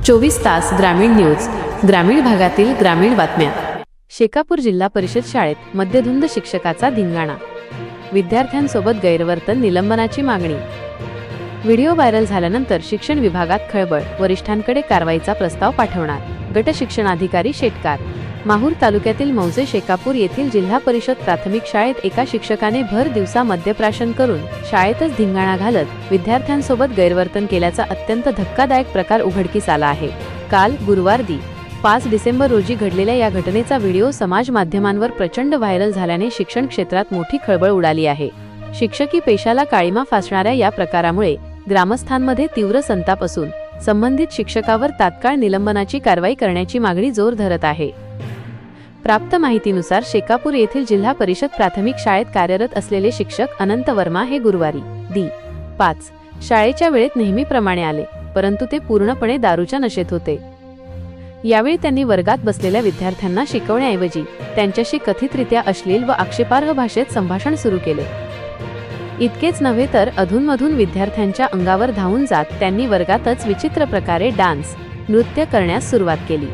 24 तास ग्रामीण न्यूज, ग्रामीण भागातील ग्रामीण बातम्या। शेकापूर जिल्हा परिषद शाळेत मद्यधुंद शिक्षकाचा धिंगाणा, विद्यार्थ्यांसोबत गैरवर्तन, निलंबनाची मागणी। व्हिडिओ व्हायरल झाल्यानंतर शिक्षण विभागात खळबळ, वरिष्ठांकडे कारवाईचा प्रस्ताव पाठवणार। गट शिक्षणाधिकारी शेटकार। माहूर तालुक्यातील मौजे शेकापूर येथील जिल्हा परिषद प्राथमिक शाळेत एका शिक्षकाने भर दिवसा मद्यप्राशन करून शाळेतच धिंगाणा घालत विद्यार्थ्यांसोबत गैरवर्तन केल्याचा अत्यंत धक्कादायक प्रकार उघडकीस आला आहे। काल गुरुवार दि. 5 डिसेंबर रोजी घडलेल्या या घटनेचा व्हिडिओ समाज माध्यमांवर प्रचंड व्हायरल झाल्याने शिक्षण क्षेत्रात मोठी खळबळ उडाली आहे। शिक्षकी पेशाला काळीमा फासणाऱ्या या प्रकारामुळे ग्रामस्थांमध्ये तीव्र संताप असून संबंधित शिक्षकावर तात्काळ निलंबनाची कारवाई करण्याची मागणी जोर धरत आहे। प्राप्त माहितीनुसार शेकापूर येथील जिल्हा परिषद प्राथमिक शाळेत कार्यरत असलेले शिक्षक अनंत वर्मा हे गुरुवारी दि. 5 शाळेच्या वेळेत नेहमीप्रमाणे आले, परंतु ते पूर्णपणे दारूच्या नशेत होते। यावेळी त्यांनी वर्गात बसलेल्या विद्यार्थ्यांना शिकवण्याऐवजी त्यांच्याशी कथितरित्या अश्लील व आक्षेपार्ह भाषेत संभाषण सुरू केले। इतकेच नव्हे तर अधूनमधून विद्यार्थ्यांच्या अंगावर धावून जात त्यांनी वर्गातच विचित्र प्रकारे डान्स, नृत्य करण्यास सुरुवात केली।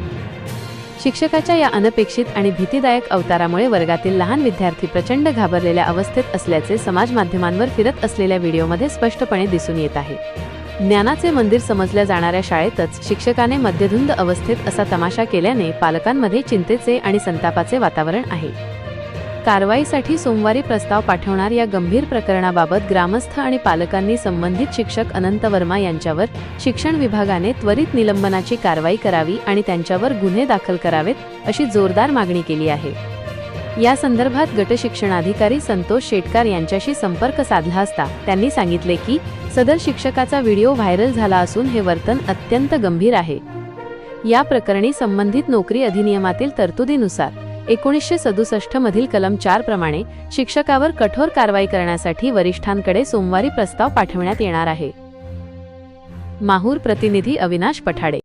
शिक्षकाच्या या अनपेक्षित आणि भीतीदायक अवतारामुळे वर्गातील लहान विद्यार्थी प्रचंड घाबरलेल्या अवस्थेत असल्याचे समाज माध्यमांवर फिरत असलेल्या व्हिडिओमध्ये स्पष्टपणे दिसून येत आहे। ज्ञानाचे मंदिर समजल्या जाणाऱ्या शाळेतच शिक्षकाने मद्यधुंद अवस्थेत असा तमाशा केल्याने पालकांमध्ये चिंतेचे आणि संतापाचे वातावरण आहे। कारवाईसाठी सोमवारी प्रस्ताव पाठवणार। या गंभीर प्रकरणाबाबत ग्रामस्थ आणि पालकांनी संबंधित शिक्षक अनंत वर्मा यांच्यावर शिक्षण विभागाने त्वरित निलंबनाची कारवाई करावी आणि त्यांच्यावर गुन्हे दाखल करावेत, अशी जोरदार मागणी केली आहे। या संदर्भात गट शिक्षणाधिकारी संतोष शेटकार यांच्याशी संपर्क साधला असता त्यांनी सांगितले की सदर शिक्षकाचा व्हिडिओ व्हायरल झाला असून हे वर्तन अत्यंत गंभीर आहे। या प्रकरणी संबंधित नोकरी अधिनियमातील तरतुदीनुसार 1967 मधील कलम 4 प्रमाणे शिक्षकावर कठोर कारवाई करण्यासाठी वरिष्ठांकडे सोमवारी प्रस्ताव पाठवण्यात येणार आहे। माहूर प्रतिनिधी अविनाश पठाडे।